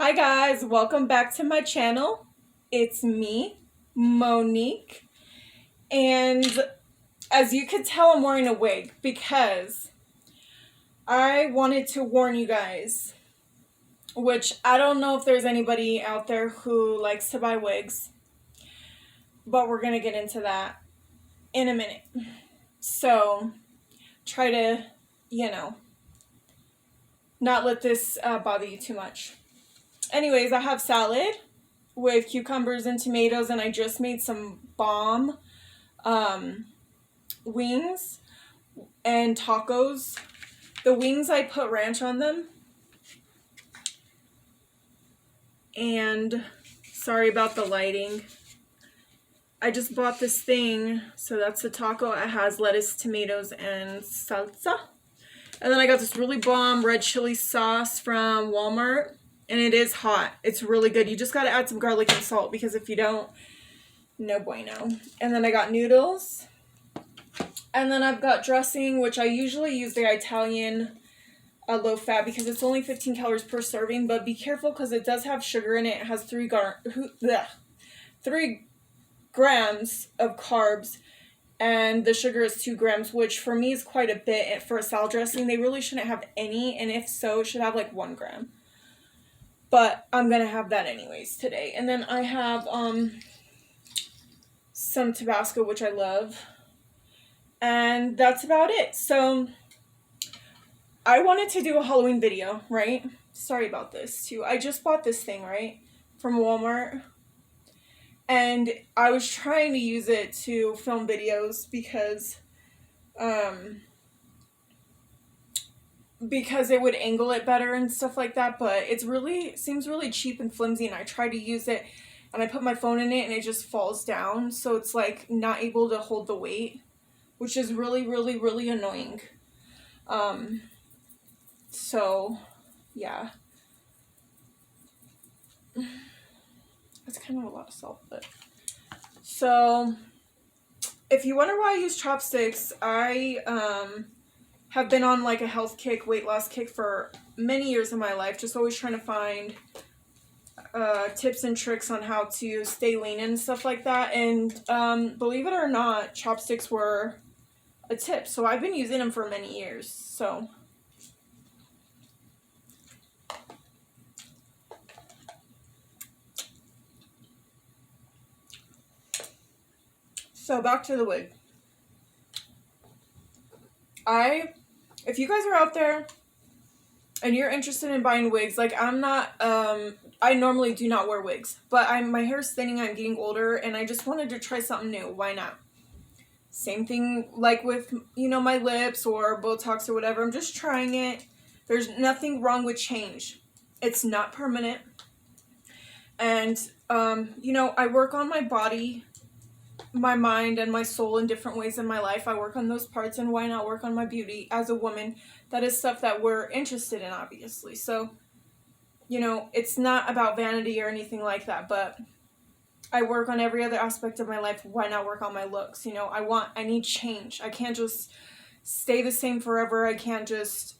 Hi guys, welcome back to my channel. It's me, Monique, and as you can tell, I'm wearing a wig because I wanted to warn you guys, which I don't know if there's anybody out there who likes to buy wigs, but we're gonna get into that in a minute. So try to, not let this bother you too much. Anyways, I have salad with cucumbers and tomatoes, and I just made some bomb wings and tacos. The wings, I put ranch on them. And sorry about the lighting. I just bought this thing. So that's the taco. It has lettuce, tomatoes, and salsa. And then I got this really bomb red chili sauce from Walmart. And it is hot. It's really good. You just got to add some garlic and salt, because if you don't, no bueno. And then I got noodles. And then I've got dressing, which I usually use the Italian low fat because it's only 15 calories per serving. But be careful because it does have sugar in it. It has 3 grams of carbs. And the sugar is 2 grams, which for me is quite a bit. For a salad dressing, they really shouldn't have any. And if so, it should have like 1 gram. But I'm going to have that anyways today. And then I have some Tabasco, which I love. And that's about it. So I wanted to do a Halloween video, right? Sorry about this too. I just bought this thing, right? From Walmart. And I was trying to use it to film videos because it would angle it better and stuff like that, but seems really cheap and flimsy, and I tried to use it and I put my phone in it and it just falls down, so it's like not able to hold the weight, which is really, really, really annoying. So yeah, that's kind of a lot of salt, but so if you wonder why I use chopsticks, I have been on like a health kick, weight loss kick for many years of my life, just always trying to find tips and tricks on how to stay lean and stuff like that. And believe it or not, chopsticks were a tip, so I've been using them for many years. So back to the wig. If you guys are out there and you're interested in buying wigs, like I'm not, I normally do not wear wigs, but my hair's thinning, I'm getting older, and I just wanted to try something new. Why not? Same thing like with, my lips or Botox or whatever. I'm just trying it. There's nothing wrong with change. It's not permanent. And, I work on my body, my mind, and my soul in different ways in my life. I work on those parts, and why not work on my beauty as a woman? That is stuff that we're interested in, obviously. So, it's not about vanity or anything like that, but I work on every other aspect of my life. Why not work on my looks? I need change. I can't just stay the same forever. I can't just,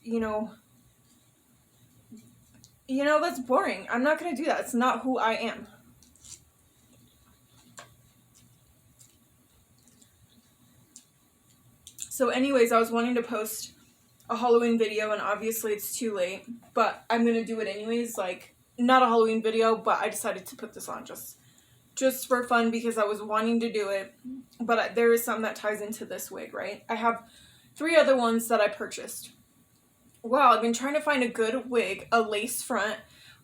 that's boring. I'm not going to do that. It's not who I am. So anyways, I was wanting to post a Halloween video, and obviously it's too late, but I'm going to do it anyways. Like, not a Halloween video, but I decided to put this on just for fun because I was wanting to do it. But there is some that ties into this wig, right? I have 3 other ones that I purchased. Wow, I've been trying to find a good wig, a lace front,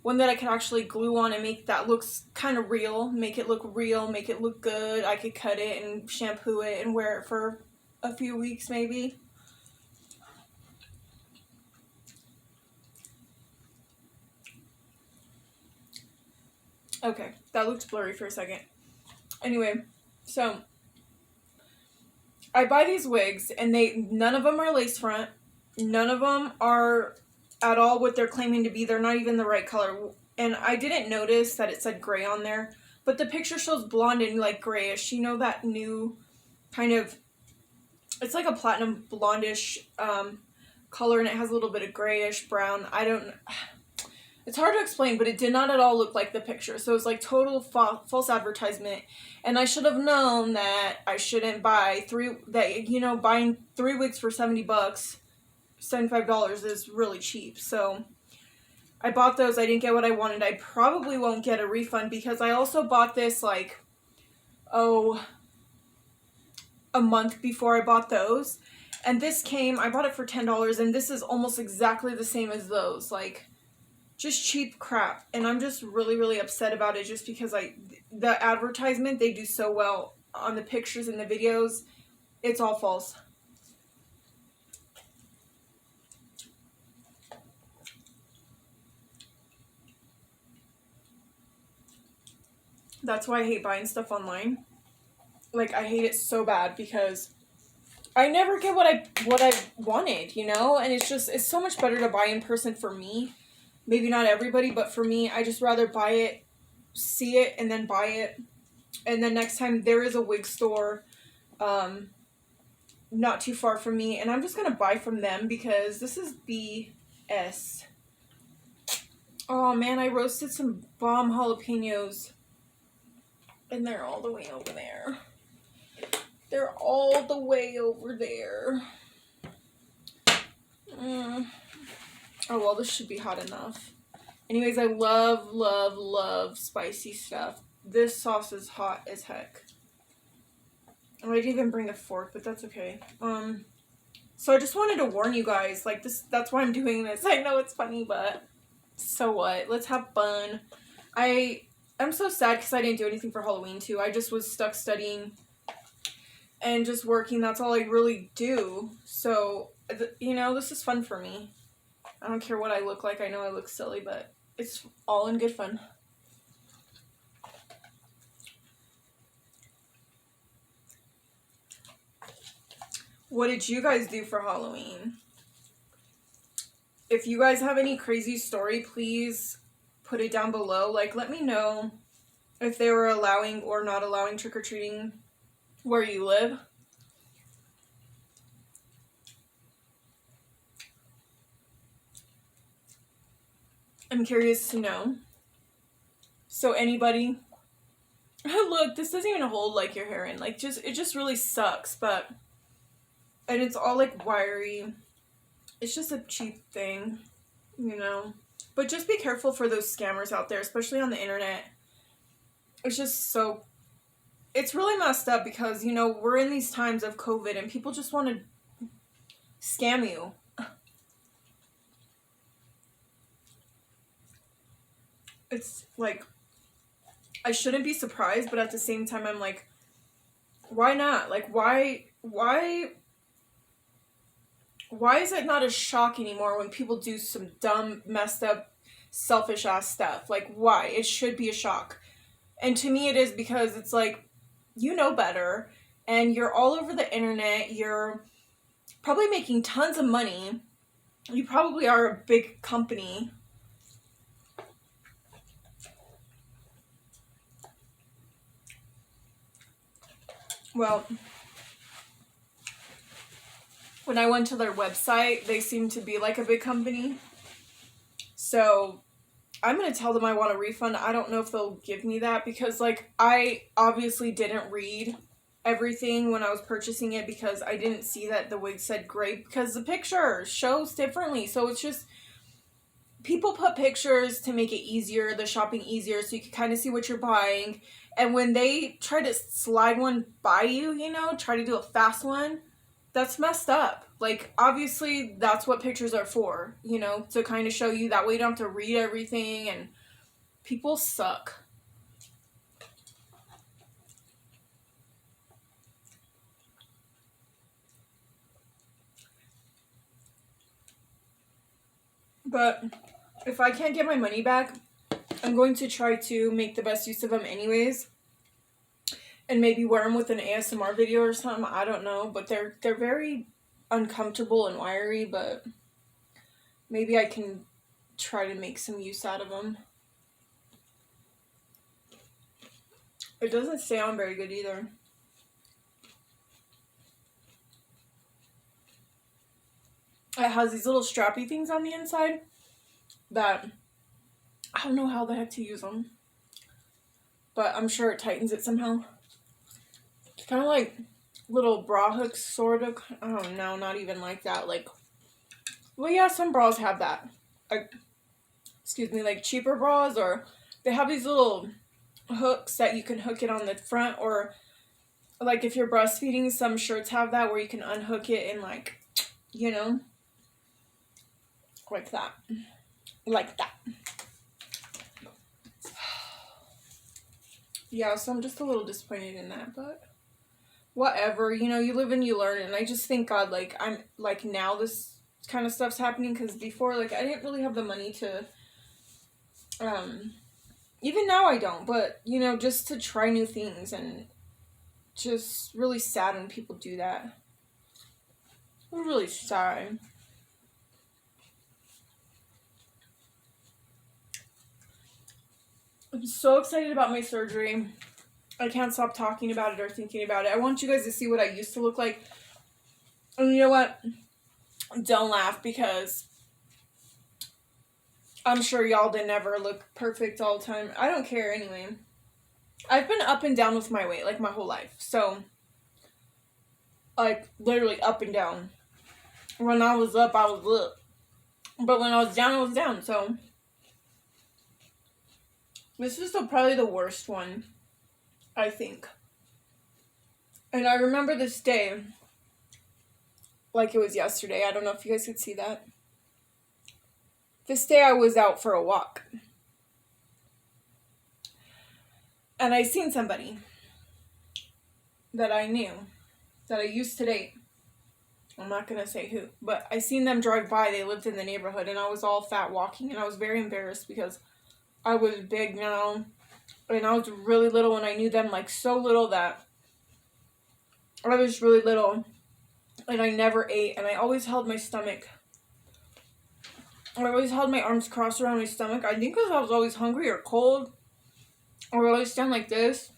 one that I can actually glue on and make that looks kind of real, make it look real, make it look good. I could cut it and shampoo it and wear it for a few weeks maybe. Okay, that looks blurry for a second. Anyway, so I buy these wigs, and none of them are lace front. None of them are at all what they're claiming to be. They're not even the right color. And I didn't notice that it said gray on there, but the picture shows blonde and like grayish. That new kind of, it's like a platinum blondish color, and it has a little bit of grayish brown. It's hard to explain, but it did not at all look like the picture. So it was like total false advertisement. And I should have known that I shouldn't buy buying 3 wigs for $70, $75 is really cheap. So I bought those. I didn't get what I wanted. I probably won't get a refund because I also bought this like, a month before I bought those. And this I bought it for $10, and this is almost exactly the same as those. Like, just cheap crap. And I'm just really, really upset about it just because the advertisement, they do so well on the pictures and the videos. It's all false. That's why I hate buying stuff online. Like, I hate it so bad because I never get what I wanted, you know? And it's so much better to buy in person for me. Maybe not everybody, but for me, I just rather buy it, see it, and then buy it. And then next time there is a wig store not too far from me, and I'm just going to buy from them because this is BS. Oh man, I roasted some bomb jalapenos. And they're all the way over there. They're all the way over there. Oh, well, this should be hot enough. Anyways, I love, love, love spicy stuff. This sauce is hot as heck. I didn't even bring a fork, but that's okay. So I just wanted to warn you guys, like, that's why I'm doing this. I know it's funny, but so what? Let's have fun. I'm so sad because I didn't do anything for Halloween, too. I just was stuck studying and just working. That's all I really do. So, you know, this is fun for me. I don't care what I look like. I know I look silly, but it's all in good fun. What did you guys do for Halloween? If you guys have any crazy story, please put it down below. Like, let me know if they were allowing or not allowing trick-or-treating where you live. I'm curious to know. So anybody, look, this doesn't even hold like your hair in. Like, it just really sucks, but, and it's all like wiry. It's just a cheap thing, you know. But just be careful for those scammers out there, especially on the internet. It's just so, it's really messed up because, you know, we're in these times of COVID and people just want to scam you. It's like, I shouldn't be surprised, but at the same time, I'm like, why not? Like, why is it not a shock anymore when people do some dumb, messed up, selfish ass stuff? Like, why? It should be a shock. And to me it is because it's like, you know better, and you're all over the internet, you're probably making tons of money, you probably are a big company. Well, when I went to their website, they seem to be like a big company. So I'm going to tell them I want a refund. I don't know if they'll give me that because, like, I obviously didn't read everything when I was purchasing it because I didn't see that the wig said gray because the picture shows differently. So it's just, people put pictures to make it easier, the shopping easier, so you can kind of see what you're buying. And when they try to slide one by you, you know, try to do a fast one, that's messed up. Like, obviously, that's what pictures are for, you know, to kind of show you. That way you don't have to read everything, and people suck. But if I can't get my money back, I'm going to try to make the best use of them anyways. And maybe wear them with an ASMR video or something. I don't know. But they're very uncomfortable and wiry. But maybe I can try to make some use out of them. It doesn't stay on very good either. It has these little strappy things on the inside that I don't know how the heck to use them, but I'm sure it tightens it somehow. It's kind of like little bra hooks, sort of. Oh no, not even like that. Like, well, yeah, some bras have that. Like, excuse me, like cheaper bras, or they have these little hooks that you can hook it on the front, or like if you're breastfeeding, some shirts have that where you can unhook it and like, you know, like that. Like that. Yeah, so I'm just a little disappointed in that, but whatever, you know, you live and you learn, and I just thank God, like, I'm, like, now this kind of stuff's happening, because before, like, I didn't really have the money to, even now I don't, but, you know, just to try new things, and just really sad when people do that. I'm really sad. I'm so excited about my surgery. I can't stop talking about it or thinking about it. I want you guys to see what I used to look like. And you know what? Don't laugh, because I'm sure y'all didn't ever look perfect all the time. I don't care anyway. I've been up and down with my weight, like, my whole life. So, like, literally up and down. When I was up, I was up. But when I was down, so. This is probably the worst one, I think. And I remember this day like it was yesterday. I don't know if you guys could see that. This day I was out for a walk. And I seen somebody that I knew, that I used to date. I'm not going to say who, but I seen them drive by. They lived in the neighborhood, and I was all fat walking, and I was very embarrassed because I was big now, and I was really little, and I knew them, like, so little that I was really little, and I never ate, and I always held my stomach. I always held my arms crossed around my stomach. I think because I was always hungry or cold, or I always stand like this.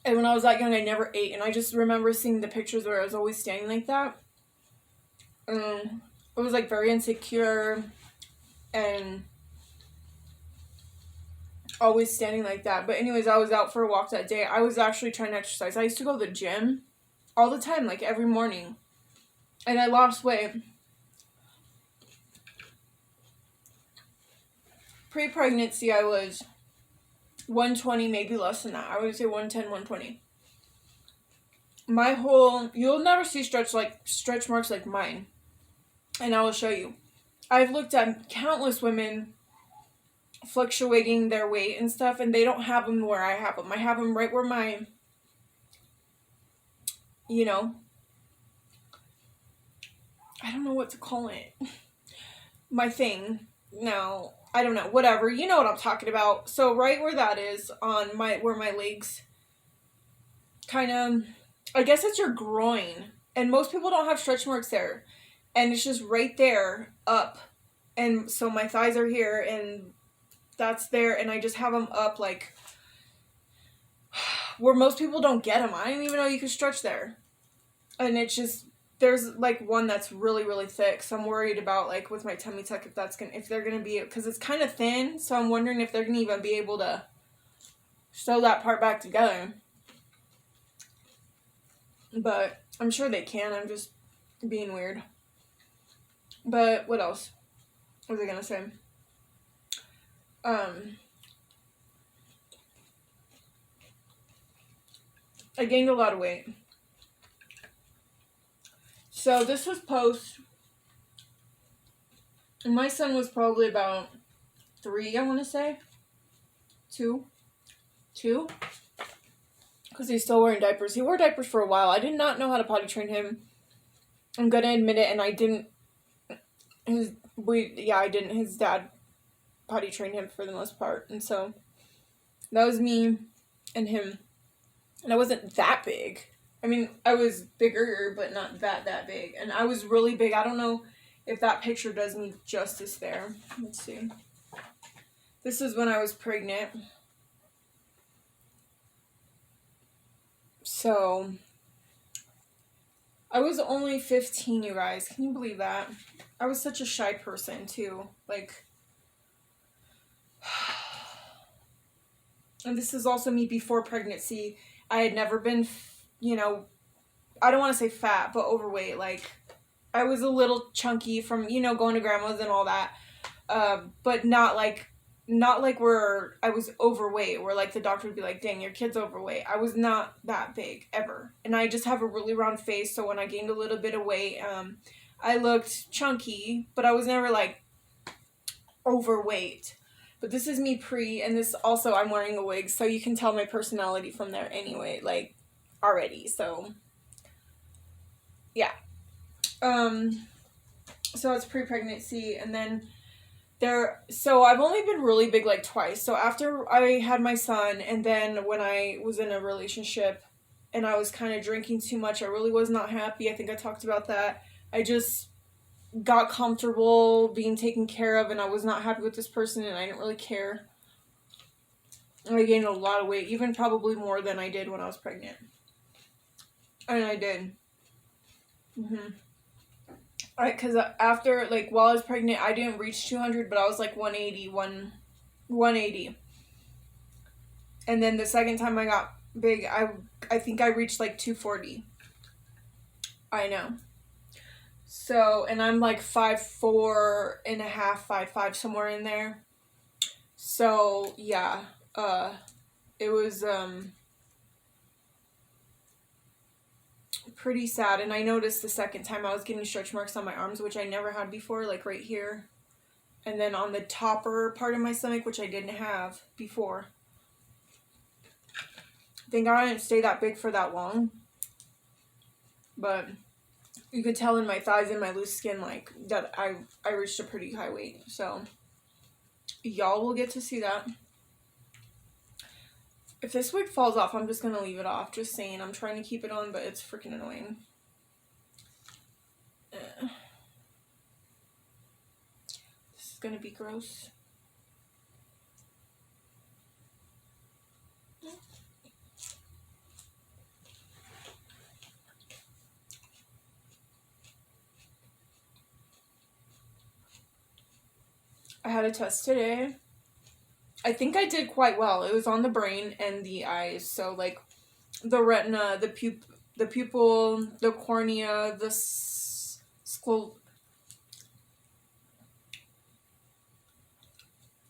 And when I was that young, I never ate, and I just remember seeing the pictures where I was always standing like that. It was, like, very insecure, and always standing like that. But anyways, I was out for a walk that day. I was actually trying to exercise. I used to go to the gym all the time, like, every morning, and I lost weight. Pre-pregnancy, I was 120, maybe less than that. I would say 110, 120. You'll never see stretch marks like mine. And I will show you. I've looked at countless women fluctuating their weight and stuff, and they don't have them where I have them. I have them right where my, you know, I don't know what to call it. My thing. No, I don't know. Whatever. You know what I'm talking about. So right where that is on where my legs kind of, I guess it's your groin. And most people don't have stretch marks there. And it's just right there up. And so my thighs are here, and that's there. And I just have them up, like, where most people don't get them. I didn't even know you could stretch there. And it's just, there's, like, one that's really, really thick. So I'm worried about, like, with my tummy tuck, if they're going to be, because it's kind of thin. So I'm wondering if they're going to even be able to sew that part back together. But I'm sure they can. I'm just being weird. But what else was I going to say? I gained a lot of weight. So this was post, and my son was probably about 3, I want to say. 2. Because he's still wearing diapers. He wore diapers for a while. I did not know how to potty train him. I'm going to admit it, and I didn't. I didn't. His dad potty trained him for the most part. And so that was me and him. And I wasn't that big. I mean, I was bigger, but not that big. And I was really big. I don't know if that picture does me justice there. Let's see. This is when I was pregnant. So, I was only 15, you guys. Can you believe that? I was such a shy person, too. Like, And this is also me before pregnancy. I had never been, you know, I don't want to say fat, but overweight. Like, I was a little chunky from, you know, going to grandma's and all that. But not like where I was overweight, where like the doctor would be like, dang, your kid's overweight. I was not that big ever. And I just have a really round face, so when I gained a little bit of weight, I looked chunky, but I was never like overweight. But this is me pre, and this also, I'm wearing a wig, so you can tell my personality from there anyway, like, already. So yeah. So it's pre-pregnancy, and then so I've only been really big like twice. So after I had my son, and then when I was in a relationship and I was kind of drinking too much, I really was not happy. I think I talked about that. I just got comfortable being taken care of, and I was not happy with this person, and I didn't really care. I gained a lot of weight, even probably more than I did when I was pregnant. And I did. Alright, because after, like, while I was pregnant, I didn't reach 200, but I was like 180. And then the second time I got big, I think I reached like 240. I know. So, and I'm like 5'4" and a half, 5'5", somewhere in there. So, yeah, it was, pretty sad. And I noticed the second time I was getting stretch marks on my arms, which I never had before, like right here. And then on the topper part of my stomach, which I didn't have before. Thank God I didn't stay that big for that long. But you could tell in my thighs and my loose skin, like, that I reached a pretty high weight. So, y'all will get to see that. If this wig falls off, I'm just going to leave it off. Just saying. I'm trying to keep it on, but it's freaking annoying. This is going to be gross. I had a test today. I think I did quite well. It was on the brain and the eyes. So, like, the retina, the pupil, the cornea, the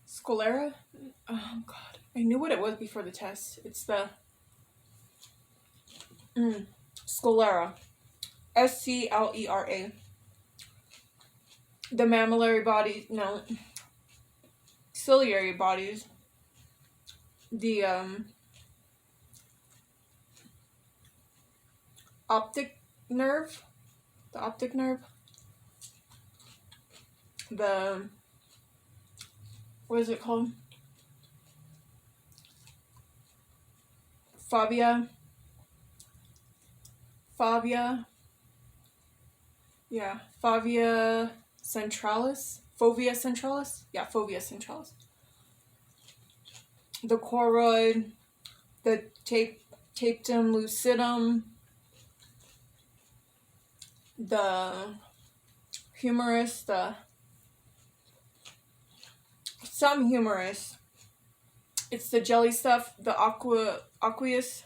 sclera? Oh, God. I knew what it was before the test. It's the sclera. SCLERA. The mammillary body, no, ciliary bodies, the optic nerve, what is it called? Fovea centralis. Yeah, fovea centralis. The choroid, the tapetum lucidum, the humerus, some humerus. It's the jelly stuff, the aqueous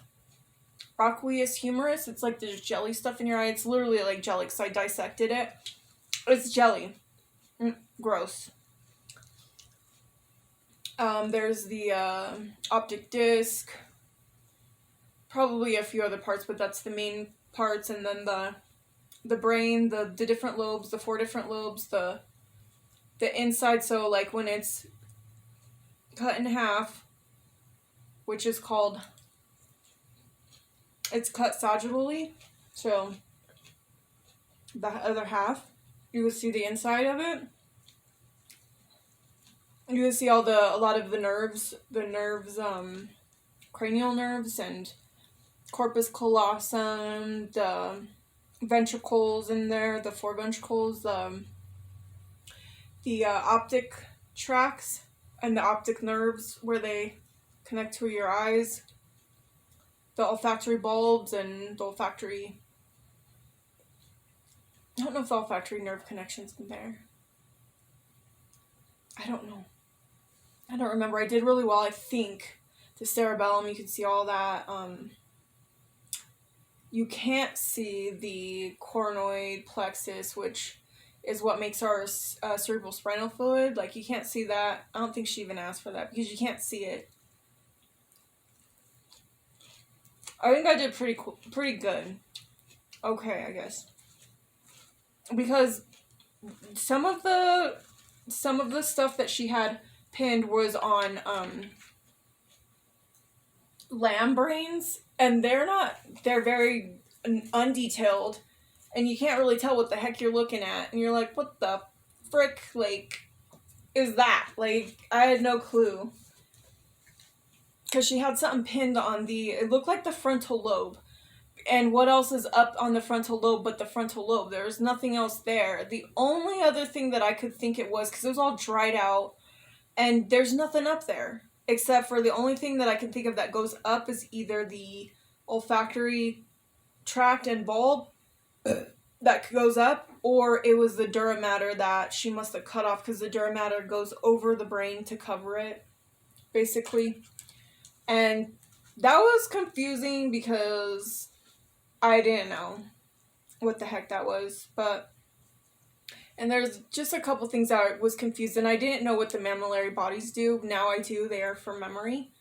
humerus. It's like there's jelly stuff in your eye. It's literally like jelly, because I dissected it. It's jelly. Gross. There's the optic disc, probably a few other parts, but that's the main parts. And then the brain, the different lobes, the 4 different lobes, the inside. So like when it's cut in half, which is called, it's cut sagittally, so the other half, you will see the inside of it. You will see a lot of the nerves, cranial nerves and corpus callosum, the ventricles in there, the 4 ventricles, the optic tracts and the optic nerves where they connect to your eyes, the olfactory bulbs and the olfactory, I don't know if the olfactory nerve connection's in there. I don't know. I don't remember. I did really well, I think. The cerebellum, you can see all that. You can't see the coronoid plexus, which is what makes our cerebral spinal fluid. Like, you can't see that. I don't think she even asked for that because you can't see it. I think I did pretty good. Okay, I guess. Because some of the stuff that she had pinned was on lamb brains, and they're very undetailed, and you can't really tell what the heck you're looking at, and you're like, what the frick, like, is that? Like, I had no clue. Because she had something pinned on it looked like the frontal lobe. And what else is up on the frontal lobe but the frontal lobe? There's nothing else there. The only other thing that I could think it was, because it was all dried out, and there's nothing up there. Except for the only thing that I can think of that goes up is either the olfactory tract and bulb that goes up, or it was the dura mater that she must have cut off, because the dura mater goes over the brain to cover it, basically. And that was confusing because I didn't know what the heck that was, and there's just a couple things that I was confused, and I didn't know what the mammillary bodies do. Now I do. They are for memory.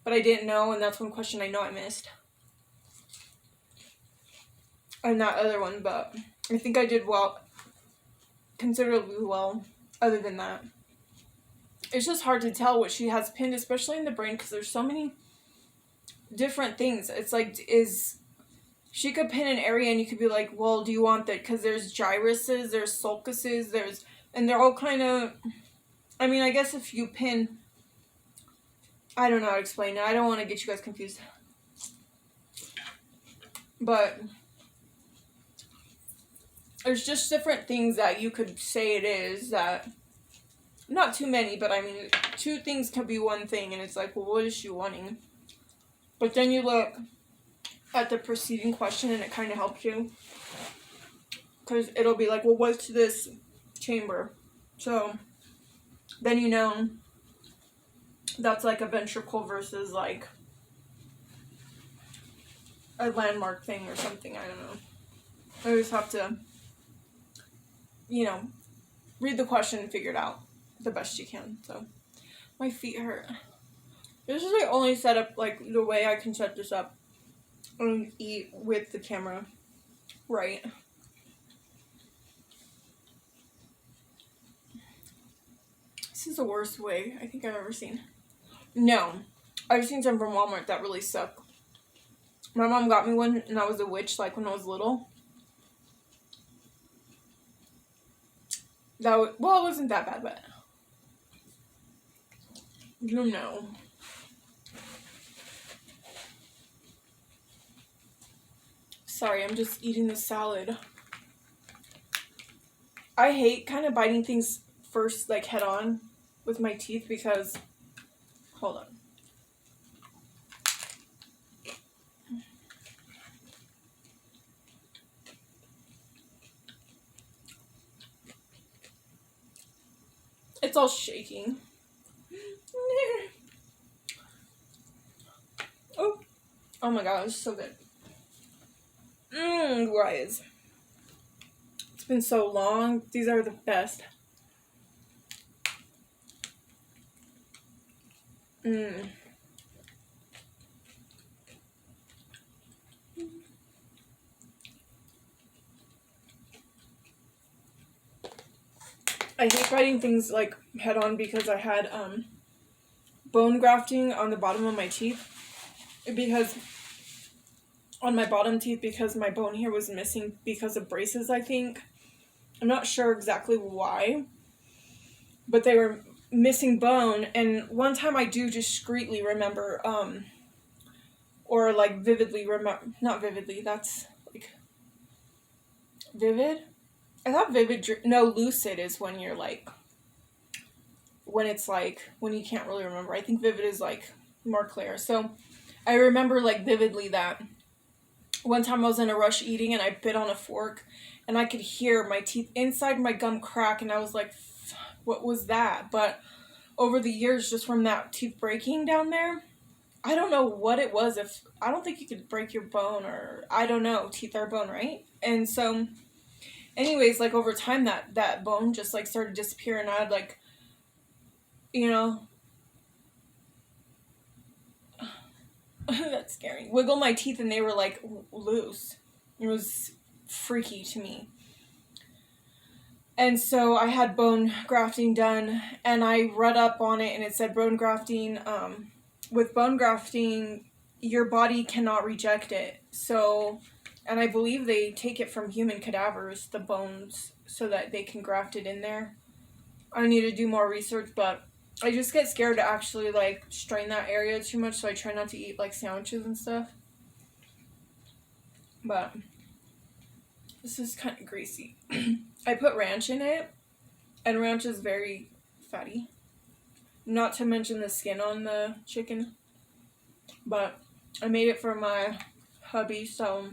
But I didn't know, and that's one question I know I missed. And that other one, but I think I did well, considerably well, other than that. It's just hard to tell what she has pinned, especially in the brain, because there's so many different things. It's like, she could pin an area and you could be like, well, do you want that? Because there's gyruses, there's sulcuses, and they're all kind of, I mean, I guess if you pin, I don't know how to explain it. I don't want to get you guys confused. But there's just different things that you could say it is that, not too many, but I mean, two things could be one thing, and it's like, well, what is she wanting? But then you look at the preceding question and it kind of helps you, because it'll be like, well, what's this chamber? So then you know that's like a ventricle versus like a landmark thing or something. I don't know. I just have to, read the question and figure it out the best you can. So my feet hurt. This is the only setup, like the way I can set this up and eat with the camera right. This is the worst way I think I've ever seen. No, I've seen some from Walmart that really suck. My mom got me one, and I was a witch, like, when I was little. Well, it wasn't that bad, but you know. Sorry, I'm just eating the salad. I hate kind of biting things first, like, head on with my teeth, because, hold on. It's all shaking. Oh my god, it's so good. Guys. It's been so long. These are the best. I hate biting things like head on, because I had bone grafting on the bottom of my teeth, because on my bottom teeth, because my bone here was missing because of braces, I think. I'm not sure exactly why, but they were missing bone. And one time I do discreetly remember, or like vividly remember, not vividly, that's like vivid. I thought lucid is when you're like, when it's like, when you can't really remember. I think vivid is like more clear. So I remember like vividly that one time I was in a rush eating and I bit on a fork and I could hear my teeth inside my gum crack, and I was like, what was that? But over the years just from that tooth breaking down there. I don't know what it was. I don't think you could break your bone, or I don't know, teeth are bone, right? And so anyways, like over time that bone just like started disappearing. I'd like, you know, that's scary. Wiggle my teeth and they were like loose. It was freaky to me. And so I had bone grafting done, and I read up on it, and it said bone grafting, with bone grafting, your body cannot reject it. So, and I believe they take it from human cadavers, the bones, so that they can graft it in there. I need to do more research, but I just get scared to actually, like, strain that area too much, so I try not to eat, like, sandwiches and stuff. But this is kind of greasy. I put ranch in it, and ranch is very fatty. Not to mention the skin on the chicken. But I made it for my hubby, so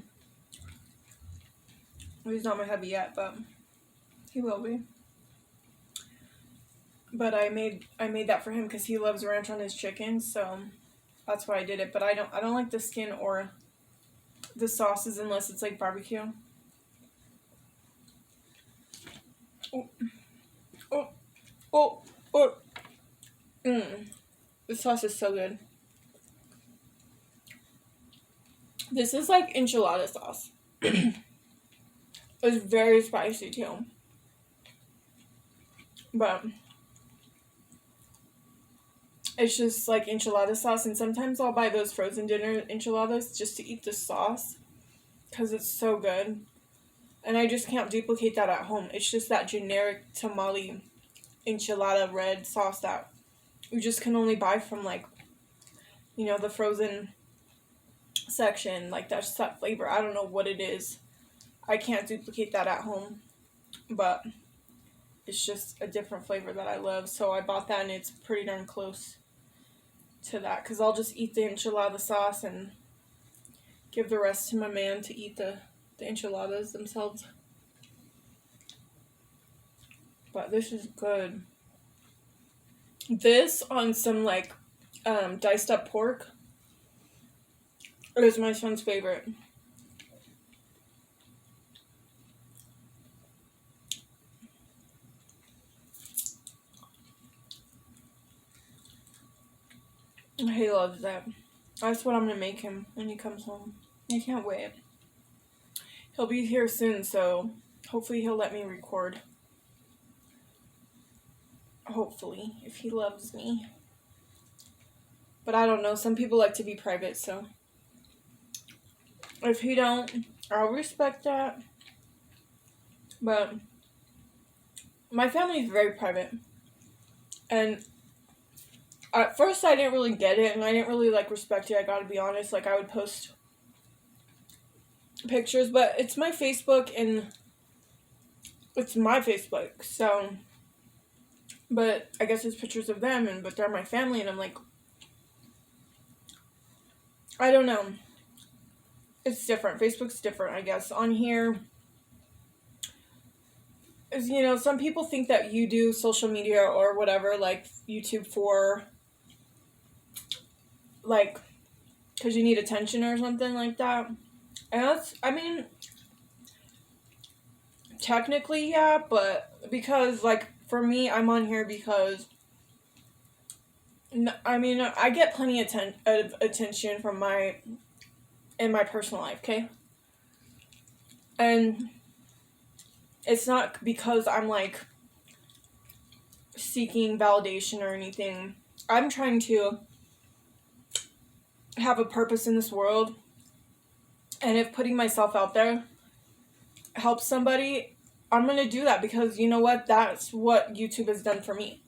he's not my hubby yet, but he will be. But I made that for him because he loves ranch on his chicken, so that's why I did it. But I don't like the skin or the sauces unless it's like barbecue. Oh. This sauce is so good. This is like enchilada sauce. It's very spicy too. But it's just like enchilada sauce, and sometimes I'll buy those frozen dinner enchiladas just to eat the sauce because it's so good. And I just can't duplicate that at home. It's just that generic tamale enchilada red sauce that you just can only buy from, like, you know, the frozen section. Like, that's that flavor. I don't know what it is. I can't duplicate that at home. But it's just a different flavor that I love. So I bought that, and it's pretty darn close to that. Because I'll just eat the enchilada sauce and give the rest to my man to eat the enchiladas themselves. But this is good. This on some, like, diced up pork is my son's favorite. He loves that. That's what I'm going to make him when he comes home. I can't wait. He'll be here soon, so hopefully he'll let me record. Hopefully, if he loves me. But I don't know. Some people like to be private, so if he don't, I'll respect that. But my family is very private. And at first I didn't really get it, and I didn't really, like, respect it, I gotta be honest. Like, I would post pictures, but it's my Facebook, and it's my Facebook, so, but I guess it's pictures of them, but they're my family, and I'm like, I don't know. It's different. Facebook's different, I guess. On here, is, you know, some people think that you do social media or whatever, like YouTube for, like, because you need attention or something like that. And that's, I mean, technically, yeah, but because, like, for me, I'm on here because, I mean, I get plenty of attention from in my personal life, okay? And it's not because I'm, like, seeking validation or anything. I'm trying to have a purpose in this world. And if putting myself out there helps somebody, I'm going to do that because, you know what? That's what YouTube has done for me.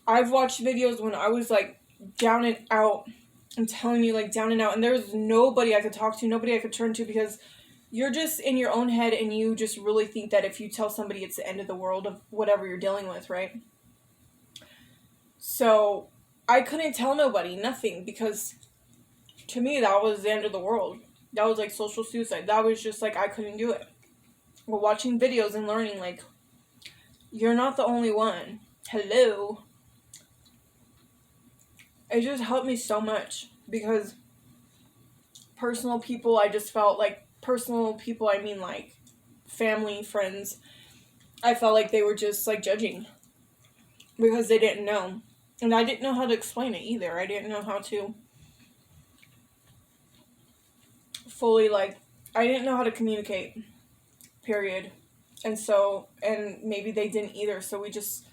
I've watched videos when I was, like, down and out. I'm telling you, like, down and out. And there was nobody I could talk to, nobody I could turn to, because you're just in your own head and you just really think that if you tell somebody it's the end of the world of whatever you're dealing with, right? So I couldn't tell nobody, nothing, because to me that was the end of the world. That was like social suicide. That was just like, I couldn't do it. But watching videos and learning, like, you're not the only one. Hello. it just helped me so much because personal people, I just felt like personal people, I mean like family, friends, I felt like they were just like judging because they didn't know. And I didn't know how to explain it either. I didn't know how to fully I didn't know how to communicate, period. And so, and maybe they didn't either, so we just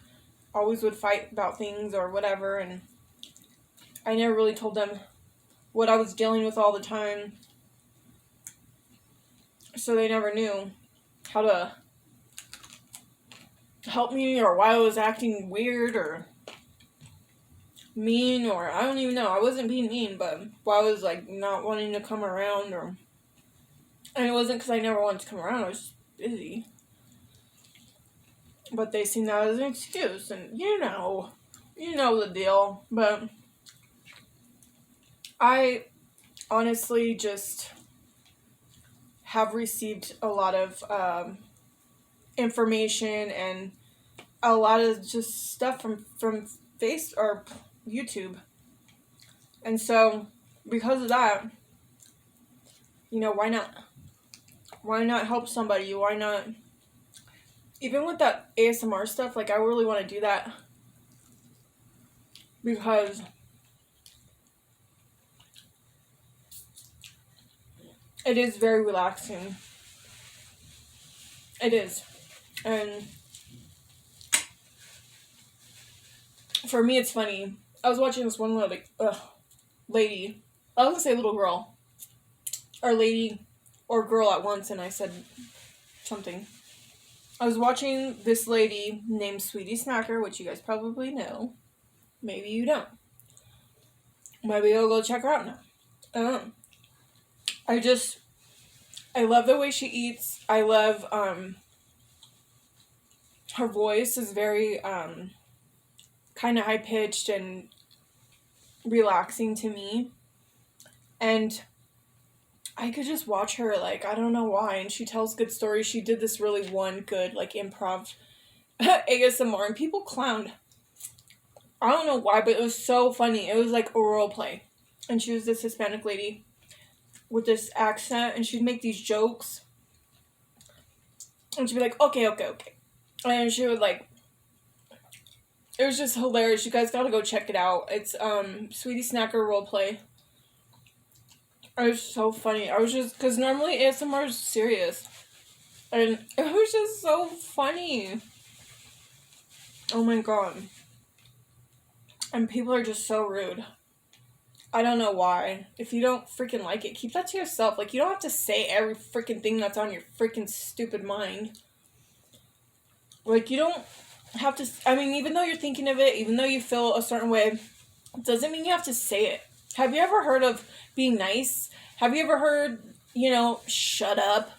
always would fight about things or whatever, and I never really told them what I was dealing with all the time, so they never knew how to help me or why I was acting weird or mean, or I don't even know. I wasn't being mean, but why I was like not wanting to come around, and it wasn't because I never wanted to come around, I was just busy. But they seen that as an excuse, and you know the deal. But I honestly just have received a lot of information and a lot of just stuff from Face or YouTube. And so, because of that, why not? Why not help somebody? Why not? Even with that ASMR stuff, I really want to do that because it is very relaxing. It is. And for me, it's funny. I was watching this one lady. I was going to say little girl. Or lady or girl at once, and I said something. I was watching this lady named Sweetie Snacker, which you guys probably know. Maybe you don't. Maybe you'll go check her out now. I don't know. I love the way she eats. I love, her voice is very, kind of high-pitched and relaxing to me. And I could just watch her, I don't know why, and she tells good stories. She did this really one good, improv ASMR, and people clowned. I don't know why, but it was so funny. It was like a role play. And she was this Hispanic lady with this accent, and she'd make these jokes. And she'd be like, okay. And she would, it was just hilarious. You guys gotta go check it out. It's, Sweetie Snacker roleplay. It was so funny. I was just, because normally ASMR is serious. And it was just so funny. Oh my god. And people are just so rude. I don't know why. If you don't freaking like it, keep that to yourself. You don't have to say every freaking thing that's on your freaking stupid mind. You don't have to, even though you're thinking of it, even though you feel a certain way, it doesn't mean you have to say it. Have you ever heard of being nice? Have you ever heard, shut up?